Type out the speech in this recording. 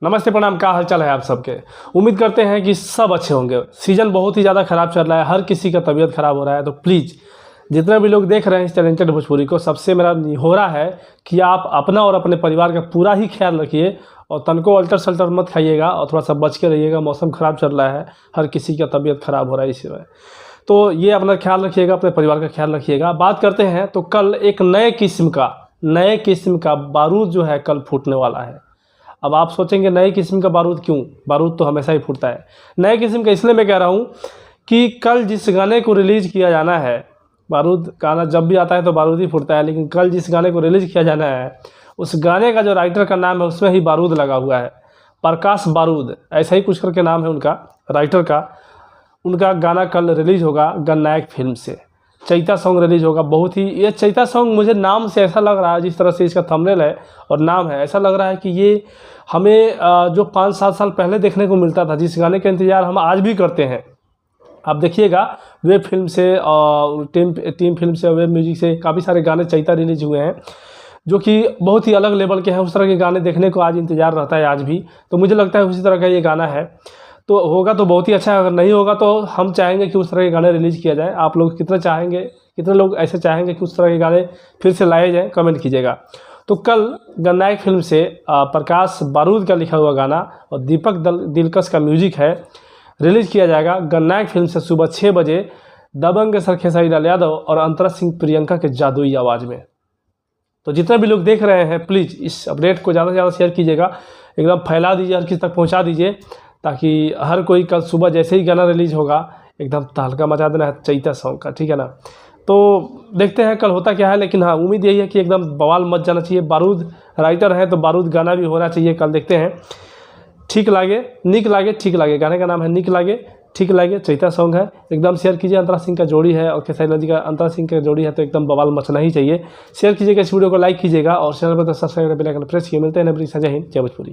नमस्ते प्रणाम, क्या हालचाल है आप सबके। उम्मीद करते हैं कि सब अच्छे होंगे। सीज़न बहुत ही ज़्यादा ख़राब चल रहा है, हर किसी का तबीयत ख़राब हो रहा है। तो प्लीज़ जितने भी लोग देख रहे हैं इस टैलेंटेड भोजपुरी को, सबसे मेरा निहोरा है कि आप अपना और अपने परिवार का पूरा ही ख्याल रखिए और तनको अल्टर सल्टर मत खाइएगा और थोड़ा सा बच के रहिएगा। मौसम ख़राब चल रहा है, हर किसी का तबीयत ख़राब हो रहा है इसी वजह। तो ये अपना ख्याल रखिएगा, अपने परिवार का ख्याल रखिएगा। बात करते हैं तो कल एक नए किस्म का बारूद जो है कल फूटने वाला है। अब आप सोचेंगे नए किस्म का बारूद क्यों? बारूद तो हमेशा ही फूटता है। नए किस्म का इसलिए मैं कह रहा हूँ कि कल जिस गाने को रिलीज़ किया जाना है, बारूद गाना जब भी आता है तो बारूद ही फूटता है, लेकिन कल जिस गाने को रिलीज़ किया जाना है उस गाने का जो राइटर का नाम है उसमें ही बारूद लगा हुआ है। प्रकाश बारूद ऐसा ही कुछ करके नाम है उनका, राइटर का। उनका गाना कल रिलीज़ होगा गन्नायक फिल्म से। चैता सॉन्ग रिलीज़ होगा। बहुत ही ये चैता सॉन्ग मुझे नाम से ऐसा लग रहा है, जिस तरह से इसका थंबनेल है और नाम है, ऐसा लग रहा है कि ये हमें जो 5-7 साल पहले देखने को मिलता था, जिस गाने का इंतज़ार हम आज भी करते हैं। आप देखिएगा वेब फिल्म से टीम फिल्म से, वेब म्यूजिक से काफ़ी सारे गाने चैता रिलीज हुए हैं जो कि बहुत ही अलग लेवल के हैं। उस तरह के गाने देखने को आज इंतज़ार रहता है आज भी। तो मुझे लगता है उसी तरह का ये गाना है, तो होगा तो बहुत ही अच्छा है। अगर नहीं होगा तो हम चाहेंगे कि उस तरह के गाने रिलीज़ किया जाए। आप लोग कितने लोग ऐसे चाहेंगे कि उस तरह के गाने फिर से लाए जाएँ, कमेंट कीजिएगा। तो कल गन्नायक फिल्म से प्रकाश बारूद का लिखा हुआ गाना और दीपक दिलकश का म्यूजिक है, रिलीज़ किया जाएगा गन्नायक फिल्म से सुबह 6 बजे दबंग सर खेसारी लाल यादव और अंतरा सिंह प्रियंका के जादुई आवाज़ में। तो जितने भी लोग देख रहे हैं प्लीज़ इस अपडेट को ज़्यादा से ज़्यादा शेयर कीजिएगा, एकदम फैला दीजिए, हर किसी तक पहुंचा दीजिए, ताकि हर कोई कल सुबह जैसे ही गाना रिलीज़ होगा एकदम तहलका मचा देना है चैता सॉन्ग का, ठीक है ना। तो देखते हैं कल होता क्या है, लेकिन हाँ उम्मीद यही है कि एकदम बवाल मच जाना चाहिए। बारूद राइटर है तो बारूद गाना भी होना चाहिए। कल देखते हैं ठीक लागे निक लागे, गाने का नाम है निक लागे ठीक लागे, चैता सॉन्ग है। एकदम शेयर कीजिए। अंतरा सिंह का जोड़ी है और खेसारी लाल जी का अंतरा सिंह का जोड़ी है, तो एकदम बवाल मचना ही चाहिए। शेयर कीजिएगा, इस वीडियो को लाइक कीजिएगा और चैनल पर तो सब्सक्राइब बेल आइकन प्रेस किए। मिलते हैं नई वीडियो। जय हिंद, जय भोजपुरी।